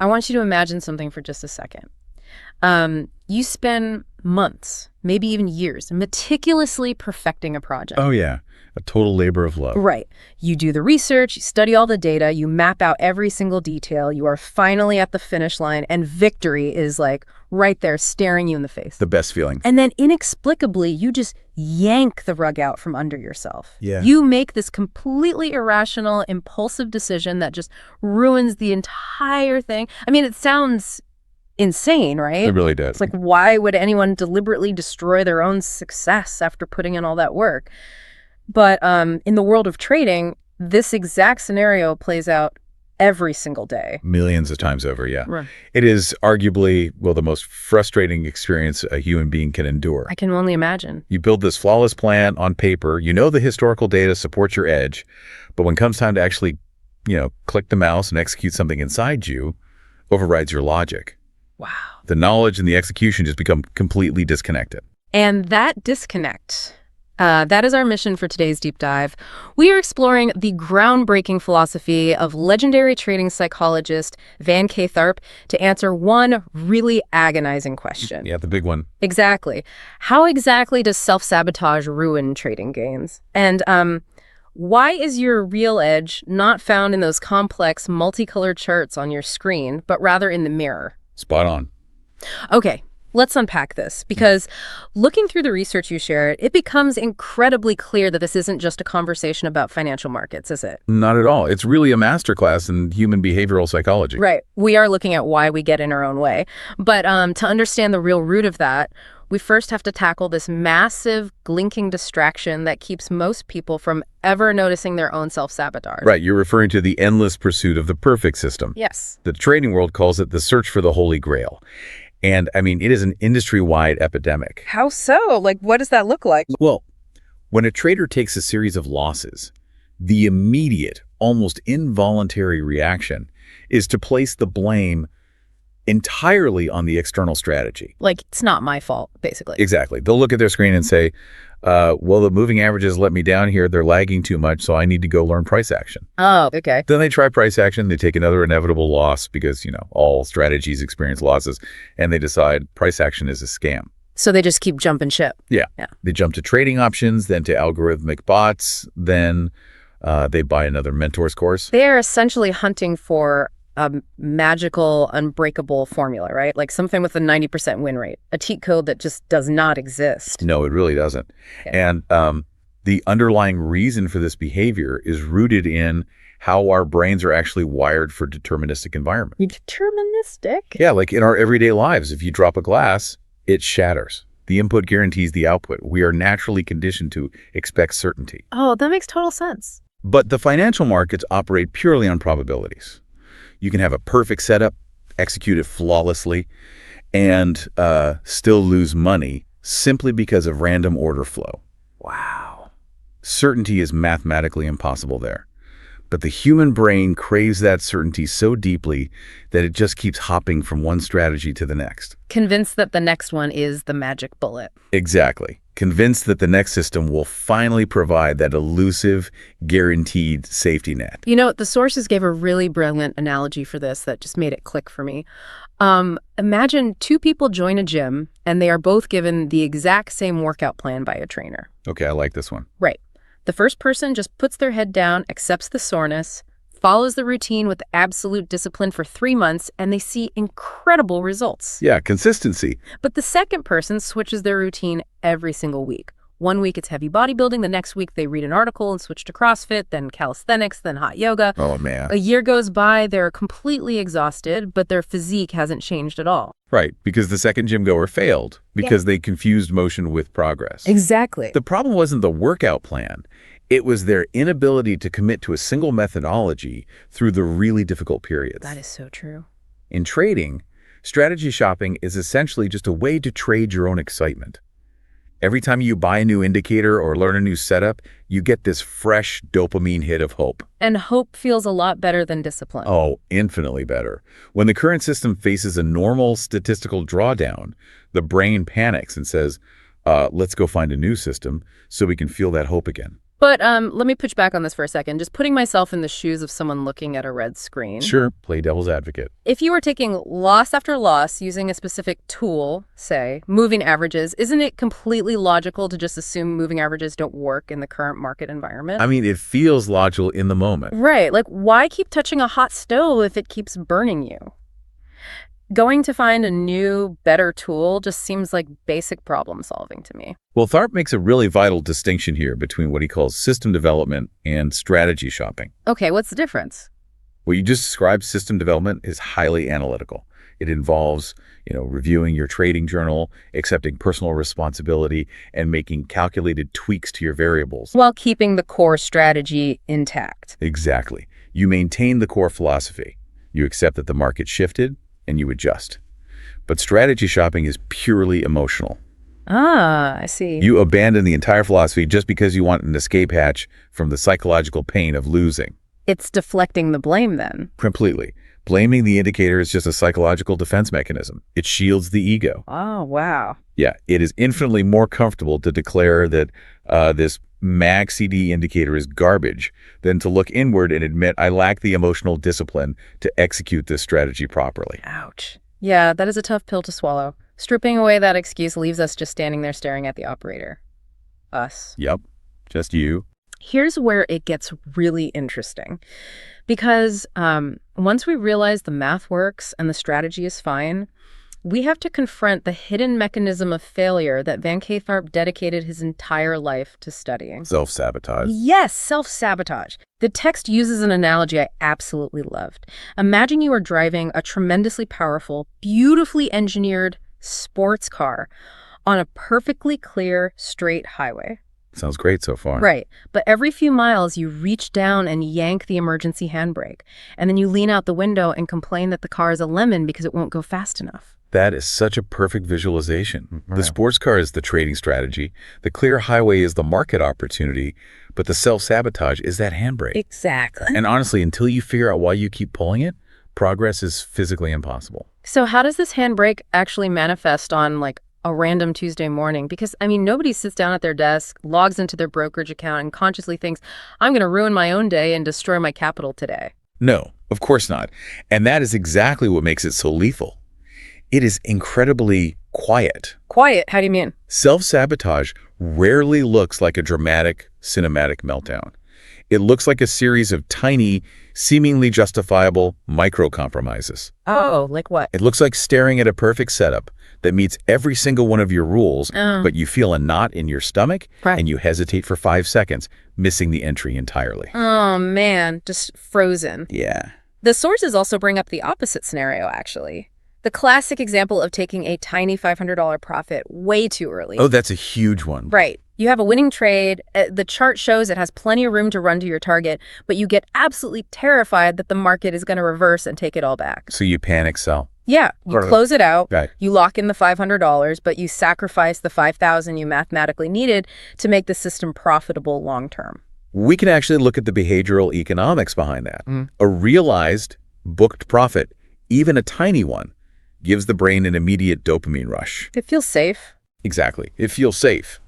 I want you to imagine something for just a second. You spend months, maybe even years, meticulously perfecting a project. Oh, yeah. A total labor of love. Right. You do the research, you study all the data, you map out every single detail, you are finally at the finish line, and victory is like right there staring you in the face. The best feeling. And then inexplicably, you just yank the rug out from under yourself. Yeah. You make this completely irrational, impulsive decision that just ruins the entire thing. I mean, it sounds insane, right? It really does. It's like, why would anyone deliberately destroy their own success after putting in all that work? But in the world of trading, this exact scenario plays out every single day. Millions of times over, yeah. Right. It is arguably, well, the most frustrating experience a human being can endure. I can only imagine. You build this flawless plan on paper, you know the historical data supports your edge, but when it comes time to actually, click the mouse and execute something inside you, overrides your logic. Wow. The knowledge and the execution just become completely disconnected. And that disconnect, that is our mission for today's deep dive. We are exploring the groundbreaking philosophy of legendary trading psychologist Van K. Tharp to answer one really agonizing question. Yeah, the big one. Exactly. How exactly does self-sabotage ruin trading gains? And why is your real edge not found in those complex, multicolored charts on your screen, but rather in the mirror? Spot on. Okay, let's unpack this, because looking through the research you shared, it becomes incredibly clear that this isn't just a conversation about financial markets, is it? Not at all. It's really a masterclass in human behavioral psychology. Right. We are looking at why we get in our own way. But to understand the real root of that, we first have to tackle this massive, blinking distraction that keeps most people from ever noticing their own self-sabotage. Right. You're referring to the endless pursuit of the perfect system. Yes. The trading world calls it the search for the Holy Grail. And I mean, it is an industry-wide epidemic. How so? Like, what does that look like? Well, when a trader takes a series of losses, the immediate, almost involuntary reaction is to place the blame entirely on the external strategy. Like, it's not my fault, basically. Exactly. They'll look at their screen and say, well, the moving averages let me down here. They're lagging too much, so I need to go learn price action. Oh, okay. Then they try price action. They take another inevitable loss because, all strategies experience losses, and they decide price action is a scam. So they just keep jumping ship. Yeah. They jump to trading options, then to algorithmic bots, then they buy another mentor's course. They are essentially hunting for a magical, unbreakable formula, right? Like something with a 90% win rate, a cheat code that just does not exist. No, it really doesn't. Okay. And the underlying reason for this behavior is rooted in how our brains are actually wired for deterministic environment. Deterministic? Yeah, like in our everyday lives, if you drop a glass, it shatters. The input guarantees the output. We are naturally conditioned to expect certainty. Oh, that makes total sense. But the financial markets operate purely on probabilities. You can have a perfect setup, execute it flawlessly, and still lose money simply because of random order flow. Wow. Certainty is mathematically impossible there. But the human brain craves that certainty so deeply that it just keeps hopping from one strategy to the next. Convinced that the next one is the magic bullet. Exactly. Convinced that the next system will finally provide that elusive, guaranteed safety net. The sources gave a really brilliant analogy for this that just made it click for me. Imagine two people join a gym and they are both given the exact same workout plan by a trainer. Okay, I like this one. Right. The first person just puts their head down, accepts the soreness, follows the routine with absolute discipline for 3 months, and they see incredible results. Yeah, consistency. But the second person switches their routine every single week. One week it's heavy bodybuilding, the next week they read an article and switch to CrossFit, then calisthenics, then hot yoga. Oh, man. A year goes by, they're completely exhausted, but their physique hasn't changed at all. Right, because the second gym goer failed because they confused motion with progress. Exactly. The problem wasn't the workout plan. It was their inability to commit to a single methodology through the really difficult periods. That is so true. In trading, strategy shopping is essentially just a way to trade your own excitement. Every time you buy a new indicator or learn a new setup, you get this fresh dopamine hit of hope. And hope feels a lot better than discipline. Oh, infinitely better. When the current system faces a normal statistical drawdown, the brain panics and says, let's go find a new system so we can feel that hope again. But let me push back on this for a second. Just putting myself in the shoes of someone looking at a red screen. Sure, play devil's advocate. If you were taking loss after loss using a specific tool, say, moving averages, isn't it completely logical to just assume moving averages don't work in the current market environment? I mean, it feels logical in the moment. Right. Like, why keep touching a hot stove if it keeps burning you? Going to find a new, better tool just seems like basic problem solving to me. Well, Tharp makes a really vital distinction here between what he calls system development and strategy shopping. Okay, what's the difference? What you just described, system development, is highly analytical. It involves, reviewing your trading journal, accepting personal responsibility, and making calculated tweaks to your variables. While keeping the core strategy intact. Exactly. You maintain the core philosophy. You accept that the market shifted, and you adjust. But strategy shopping is purely emotional. Ah, I see. You abandon the entire philosophy just because you want an escape hatch from the psychological pain of losing. It's deflecting the blame then. Completely. Blaming the indicator is just a psychological defense mechanism. It shields the ego. Oh, wow. Yeah, it is infinitely more comfortable to declare that this MAG CD indicator is garbage than to look inward and admit I lack the emotional discipline to execute this strategy properly. Ouch. Yeah, that is a tough pill to swallow. Stripping away that excuse leaves us just standing there staring at the operator. Us. Yep, just you. Here's where it gets really interesting. Because once we realize the math works and the strategy is fine, we have to confront the hidden mechanism of failure that Van Tharp dedicated his entire life to studying. Self-sabotage. Yes, self-sabotage. The text uses an analogy I absolutely loved. Imagine you are driving a tremendously powerful, beautifully engineered sports car on a perfectly clear, straight highway. Sounds great so far. Right. But every few miles, you reach down and yank the emergency handbrake. And then you lean out the window and complain that the car is a lemon because it won't go fast enough. That is such a perfect visualization. Right. The sports car is the trading strategy. The clear highway is the market opportunity. But the self-sabotage is that handbrake. Exactly. And honestly, until you figure out why you keep pulling it, progress is physically impossible. So how does this handbrake actually manifest on, a random Tuesday morning? Because, nobody sits down at their desk, logs into their brokerage account, and consciously thinks, I'm going to ruin my own day and destroy my capital today. No, of course not. And that is exactly what makes it so lethal. It is incredibly quiet. Quiet? How do you mean? Self-sabotage rarely looks like a dramatic, cinematic meltdown. It looks like a series of tiny, seemingly justifiable micro-compromises. Oh, like what? It looks like staring at a perfect setup that meets every single one of your rules, but you feel a knot in your stomach, Right. and you hesitate for 5 seconds, missing the entry entirely. Oh, man, just frozen. Yeah. The sources also bring up the opposite scenario, actually. The classic example of taking a tiny $500 profit way too early. Oh, that's a huge one. Right. You have a winning trade. The chart shows it has plenty of room to run to your target, but you get absolutely terrified that the market is going to reverse and take it all back. So you panic sell. Yeah, you close it out. Right. You lock in the $500, but you sacrifice the $5,000 you mathematically needed to make the system profitable long term. We can actually look at the behavioral economics behind that. A realized booked profit, even a tiny one, gives the brain an immediate dopamine rush. It feels safe. Exactly. It feels safe.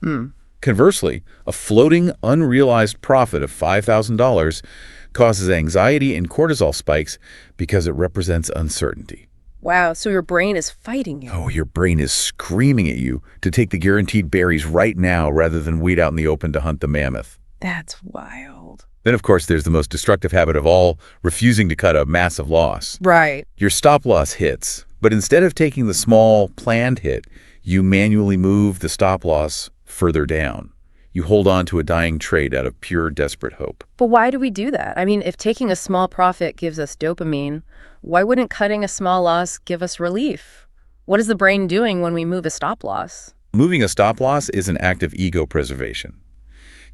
Conversely, a floating, unrealized profit of $5,000 causes anxiety and cortisol spikes because it represents uncertainty. Wow, so your brain is fighting you. Oh, your brain is screaming at you to take the guaranteed berries right now rather than wait out in the open to hunt the mammoth. That's wild. Then, of course, there's the most destructive habit of all, refusing to cut a massive loss. Right. Your stop loss hits, but instead of taking the small, planned hit, you manually move the stop loss further down. You hold on to a dying trade out of pure, desperate hope. But why do we do that? If taking a small profit gives us dopamine, why wouldn't cutting a small loss give us relief? What is the brain doing when we move a stop loss? Moving a stop loss is an act of ego preservation.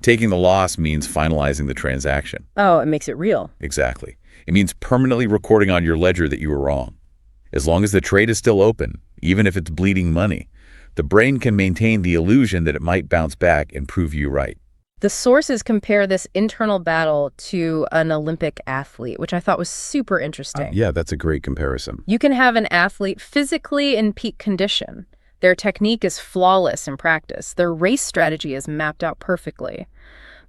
Taking the loss means finalizing the transaction. Oh, it makes it real. Exactly. It means permanently recording on your ledger that you were wrong. As long as the trade is still open, even if it's bleeding money, the brain can maintain the illusion that it might bounce back and prove you right. The sources compare this internal battle to an Olympic athlete, which I thought was super interesting. Yeah, that's a great comparison. You can have an athlete physically in peak condition. Their technique is flawless in practice. Their race strategy is mapped out perfectly.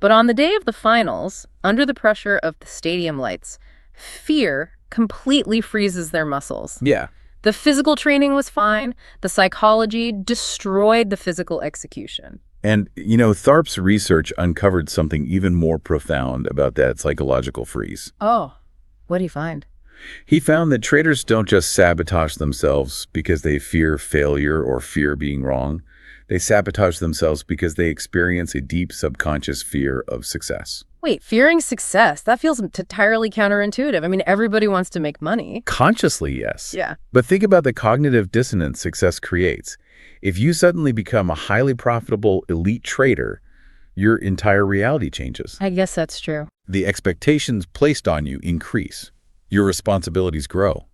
But on the day of the finals, under the pressure of the stadium lights, fear completely freezes their muscles. Yeah. The physical training was fine. The psychology destroyed the physical execution. And, Tharp's research uncovered something even more profound about that psychological freeze. Oh, what did he find? He found that traders don't just sabotage themselves because they fear failure or fear being wrong. They sabotage themselves because they experience a deep subconscious fear of success. Wait, fearing success, that feels entirely counterintuitive. I mean, everybody wants to make money. Consciously, yes. Yeah. But think about the cognitive dissonance success creates. If you suddenly become a highly profitable elite trader, your entire reality changes. I guess that's true. The expectations placed on you increase. Your responsibilities grow.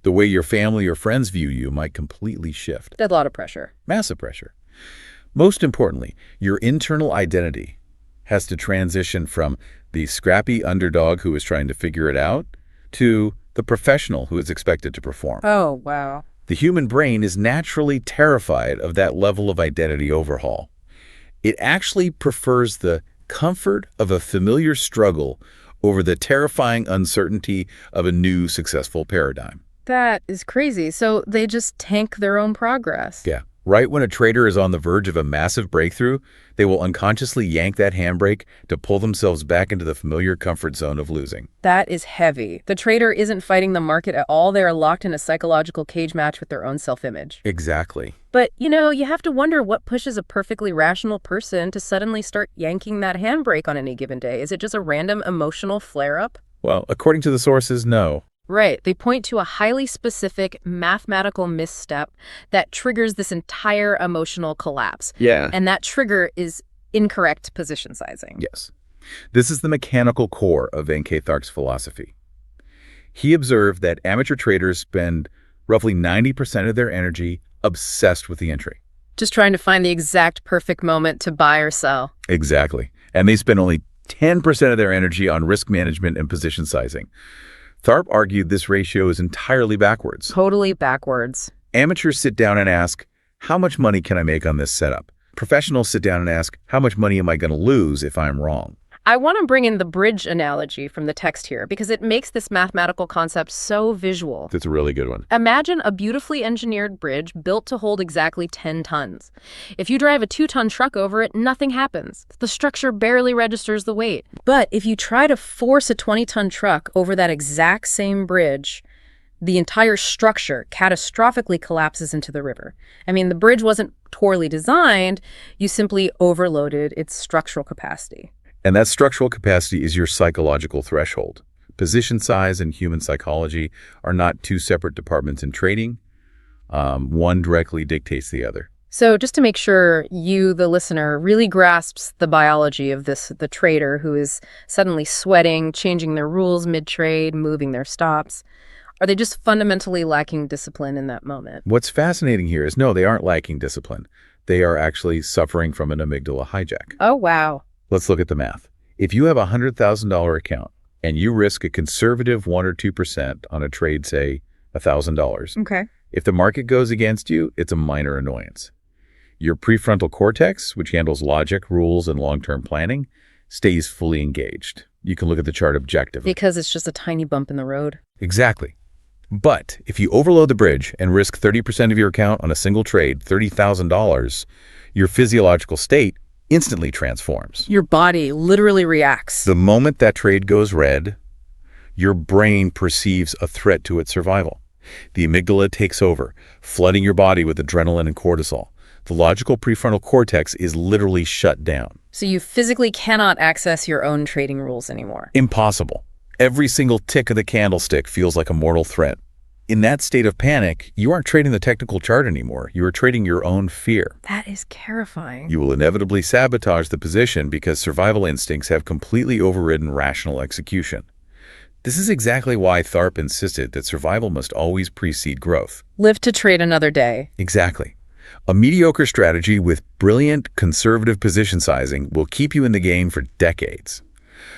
The way your family or friends view you might completely shift. That's a lot of pressure. Massive pressure. Most importantly, your internal identity has to transition from the scrappy underdog who is trying to figure it out to the professional who is expected to perform. Oh, wow. The human brain is naturally terrified of that level of identity overhaul. It actually prefers the comfort of a familiar struggle over the terrifying uncertainty of a new successful paradigm. That is crazy. So they just tank their own progress. Yeah. Right when a trader is on the verge of a massive breakthrough, they will unconsciously yank that handbrake to pull themselves back into the familiar comfort zone of losing. That is heavy. The trader isn't fighting the market at all. They are locked in a psychological cage match with their own self-image. Exactly. But, you have to wonder what pushes a perfectly rational person to suddenly start yanking that handbrake on any given day. Is it just a random emotional flare-up? Well, according to the sources, no. Right. They point to a highly specific mathematical misstep that triggers this entire emotional collapse. Yeah. And that trigger is incorrect position sizing. Yes. This is the mechanical core of Van Tharp's philosophy. He observed that amateur traders spend roughly 90% of their energy obsessed with the entry. Just trying to find the exact perfect moment to buy or sell. Exactly. And they spend only 10% of their energy on risk management and position sizing. Tharp argued this ratio is entirely backwards. Totally backwards. Amateurs sit down and ask, how much money can I make on this setup? Professionals sit down and ask, how much money am I going to lose if I'm wrong? I want to bring in the bridge analogy from the text here because it makes this mathematical concept so visual. That's a really good one. Imagine a beautifully engineered bridge built to hold exactly 10 tons. If you drive a 2-ton truck over it, nothing happens. The structure barely registers the weight. But if you try to force a 20-ton truck over that exact same bridge, the entire structure catastrophically collapses into the river. I mean, the bridge wasn't poorly designed. You simply overloaded its structural capacity. And that structural capacity is your psychological threshold. Position size and human psychology are not two separate departments in trading. One directly dictates the other. So just to make sure you, the listener, really grasps the biology of the trader who is suddenly sweating, changing their rules mid-trade, moving their stops, are they just fundamentally lacking discipline in that moment? What's fascinating here is, no, they aren't lacking discipline. They are actually suffering from an amygdala hijack. Oh, wow. Let's look at the math. If you have a $100,000 account and you risk a conservative 1 or 2% on a trade, say $1,000. Okay. If the market goes against you, it's a minor annoyance. Your prefrontal cortex, which handles logic, rules, and long-term planning, stays fully engaged. You can look at the chart objectively. Because it's just a tiny bump in the road. Exactly. But if you overload the bridge and risk 30% of your account on a single trade, $30,000, your physiological state instantly transforms. Your body literally reacts. The moment that trade goes red, your brain perceives a threat to its survival. The amygdala takes over, flooding your body with adrenaline and cortisol. The logical prefrontal cortex is literally shut down. So you physically cannot access your own trading rules anymore. Impossible. Every single tick of the candlestick feels like a mortal threat. In that state of panic, you aren't trading the technical chart anymore. You are trading your own fear. That is terrifying. You will inevitably sabotage the position because survival instincts have completely overridden rational execution. This is exactly why Tharp insisted that survival must always precede growth. Live to trade another day. Exactly. A mediocre strategy with brilliant conservative position sizing will keep you in the game for decades.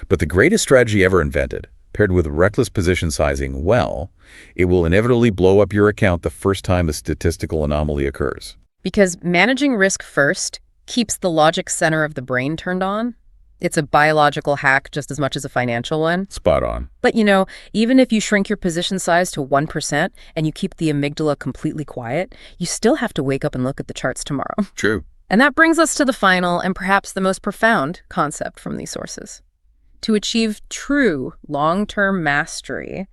But the greatest strategy ever invented, paired with reckless position sizing, well, it will inevitably blow up your account the first time a statistical anomaly occurs. Because managing risk first keeps the logic center of the brain turned on? It's a biological hack just as much as a financial one. Spot on. But even if you shrink your position size to 1% and you keep the amygdala completely quiet, you still have to wake up and look at the charts tomorrow. True. And that brings us to the final and perhaps the most profound concept from these sources. To achieve true long-term mastery,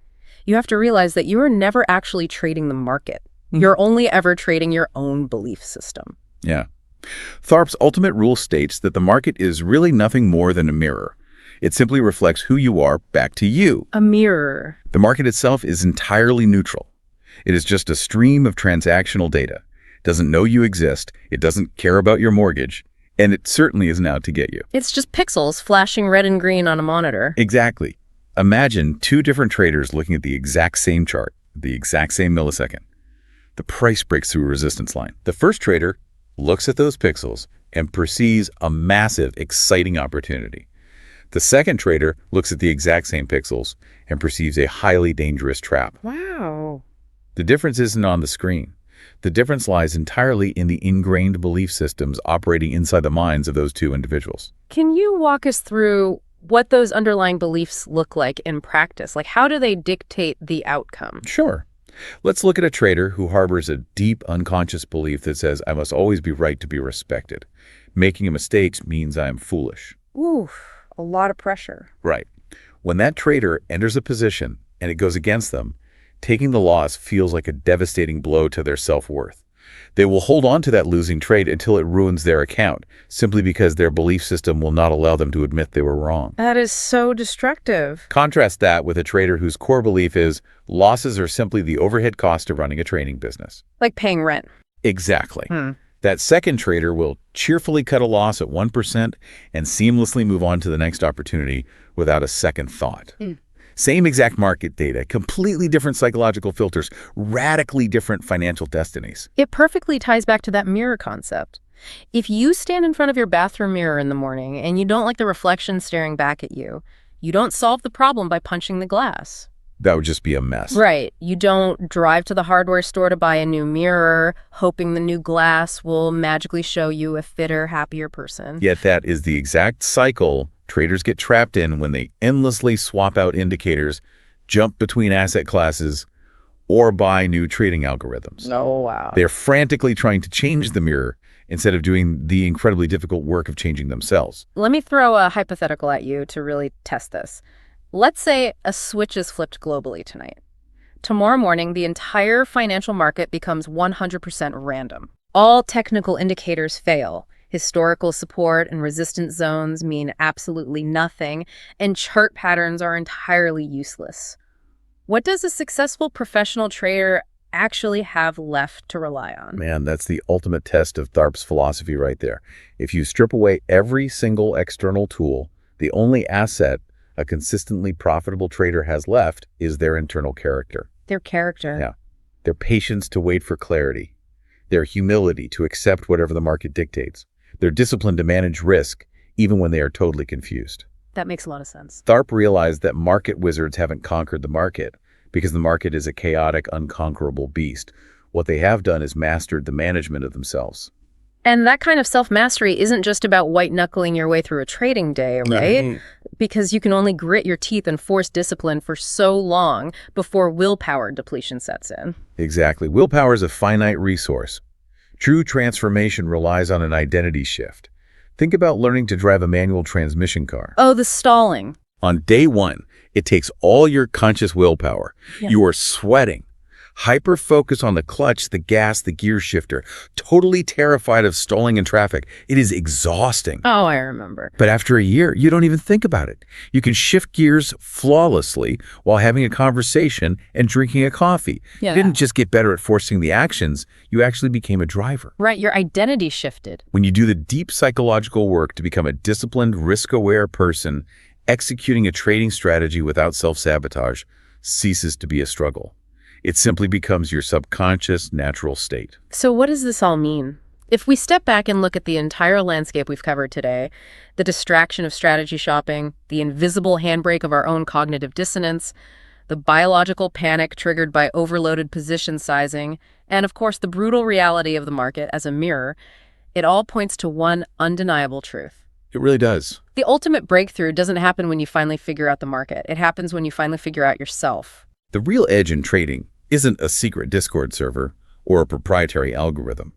you have to realize that you are never actually trading the market. You're only ever trading your own belief system. Yeah. Tharp's ultimate rule states that the market is really nothing more than a mirror. It simply reflects who you are back to you. A mirror. The market itself is entirely neutral. It is just a stream of transactional data. It doesn't know you exist. It doesn't care about your mortgage. And it certainly isn't out to get you. It's just pixels flashing red and green on a monitor. Exactly. Imagine two different traders looking at the exact same chart, the exact same millisecond. The price breaks through a resistance line. The first trader looks at those pixels and perceives a massive, exciting opportunity. The second trader looks at the exact same pixels and perceives a highly dangerous trap. Wow. The difference isn't on the screen. The difference lies entirely in the ingrained belief systems operating inside the minds of those two individuals. Can you walk us through what those underlying beliefs look like in practice? Like, how do they dictate the outcome? Sure. Let's look at a trader who harbors a deep unconscious belief that says, I must always be right to be respected. Making a mistake means I am foolish. Ooh, a lot of pressure. Right. When that trader enters a position and it goes against them, taking the loss feels like a devastating blow to their self-worth. They will hold on to that losing trade until it ruins their account, simply because their belief system will not allow them to admit they were wrong. That is so destructive. Contrast that with a trader whose core belief is losses are simply the overhead cost of running a trading business. Like paying rent. Exactly. That second trader will cheerfully cut a loss at 1% and seamlessly move on to the next opportunity without a second thought. Same exact market data, completely different psychological filters, radically different financial destinies. It perfectly ties back to that mirror concept. If you stand in front of your bathroom mirror in the morning and you don't like the reflection staring back at you, you don't solve the problem by punching the glass. That would just be a mess. Right. You don't drive to the hardware store to buy a new mirror, hoping the new glass will magically show you a fitter, happier person. Yet that is the exact cycle traders get trapped in when they endlessly swap out indicators, jump between asset classes, or buy new trading algorithms. Oh, wow. They're frantically trying to change the mirror instead of doing the incredibly difficult work of changing themselves. Let me throw a hypothetical at you to really test this. Let's say a switch is flipped globally tonight. Tomorrow morning, the entire financial market becomes 100% random. All technical indicators fail. Historical support and resistance zones mean absolutely nothing, and chart patterns are entirely useless. What does a successful professional trader actually have left to rely on? Man, that's the ultimate test of Tharp's philosophy right there. If you strip away every single external tool, the only asset a consistently profitable trader has left is their internal character. Their character. Yeah. Their patience to wait for clarity. Their humility to accept whatever the market dictates. Their discipline to manage risk, even when they are totally confused. That makes a lot of sense. Tharp realized that market wizards haven't conquered the market because the market is a chaotic, unconquerable beast. What they have done is mastered the management of themselves. And that kind of self-mastery isn't just about white-knuckling your way through a trading day, right? Because you can only grit your teeth and force discipline for so long before willpower depletion sets in. Exactly. Willpower is a finite resource. True transformation relies on an identity shift. Think about learning to drive a manual transmission car. Oh, the stalling. On day one, it takes all your conscious willpower. Yeah. You are sweating, hyper-focused on the clutch, the gas, the gear shifter, totally terrified of stalling in traffic. It is exhausting. Oh, I remember. But after a year, you don't even think about it. You can shift gears flawlessly while having a conversation and drinking a coffee. Yeah. You didn't just get better at forcing the actions, you actually became a driver. Right, your identity shifted. When you do the deep psychological work to become a disciplined, risk-aware person, executing a trading strategy without self-sabotage ceases to be a struggle. It simply becomes your subconscious, natural state. So what does this all mean? If we step back and look at the entire landscape we've covered today, the distraction of strategy shopping, the invisible handbrake of our own cognitive dissonance, the biological panic triggered by overloaded position sizing, and of course the brutal reality of the market as a mirror, it all points to one undeniable truth. It really does. The ultimate breakthrough doesn't happen when you finally figure out the market. It happens when you finally figure out yourself. The real edge in trading isn't a secret Discord server or a proprietary algorithm.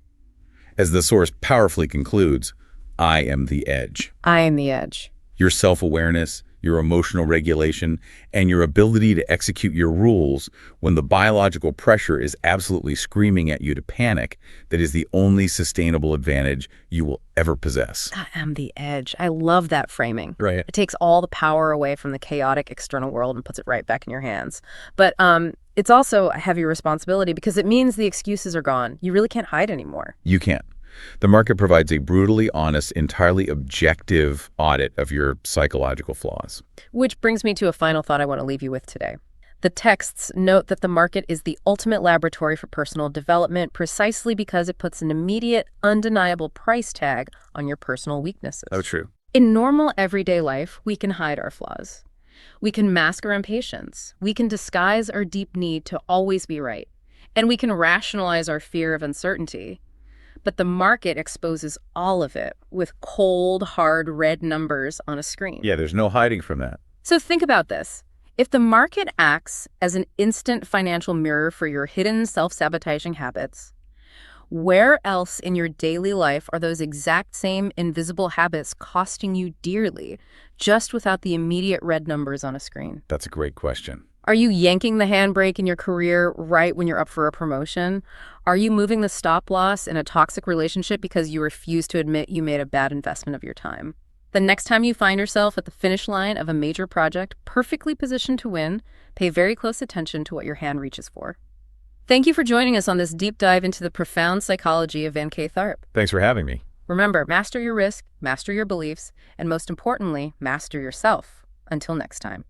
As the source powerfully concludes, I am the edge. I am the edge. Your self-awareness, your emotional regulation, and your ability to execute your rules when the biological pressure is absolutely screaming at you to panic, that is the only sustainable advantage you will ever possess. I am the edge. I love that framing. Right. It takes all the power away from the chaotic external world and puts it right back in your hands. But it's also a heavy responsibility because it means the excuses are gone. You really can't hide anymore. You can't. The market provides a brutally honest, entirely objective audit of your psychological flaws. Which brings me to a final thought I want to leave you with today. The texts note that the market is the ultimate laboratory for personal development precisely because it puts an immediate, undeniable price tag on your personal weaknesses. Oh, true. In normal, everyday life, we can hide our flaws. We can mask our impatience. We can disguise our deep need to always be right. And we can rationalize our fear of uncertainty. But the market exposes all of it with cold, hard red numbers on a screen. Yeah, there's no hiding from that. So think about this. If the market acts as an instant financial mirror for your hidden self-sabotaging habits, where else in your daily life are those exact same invisible habits costing you dearly, just without the immediate red numbers on a screen? That's a great question. Are you yanking the handbrake in your career right when you're up for a promotion? Are you moving the stop loss in a toxic relationship because you refuse to admit you made a bad investment of your time? The next time you find yourself at the finish line of a major project, perfectly positioned to win, pay very close attention to what your hand reaches for. Thank you for joining us on this deep dive into the profound psychology of Van K. Tharp. Thanks for having me. Remember, master your risk, master your beliefs, and most importantly, master yourself. Until next time.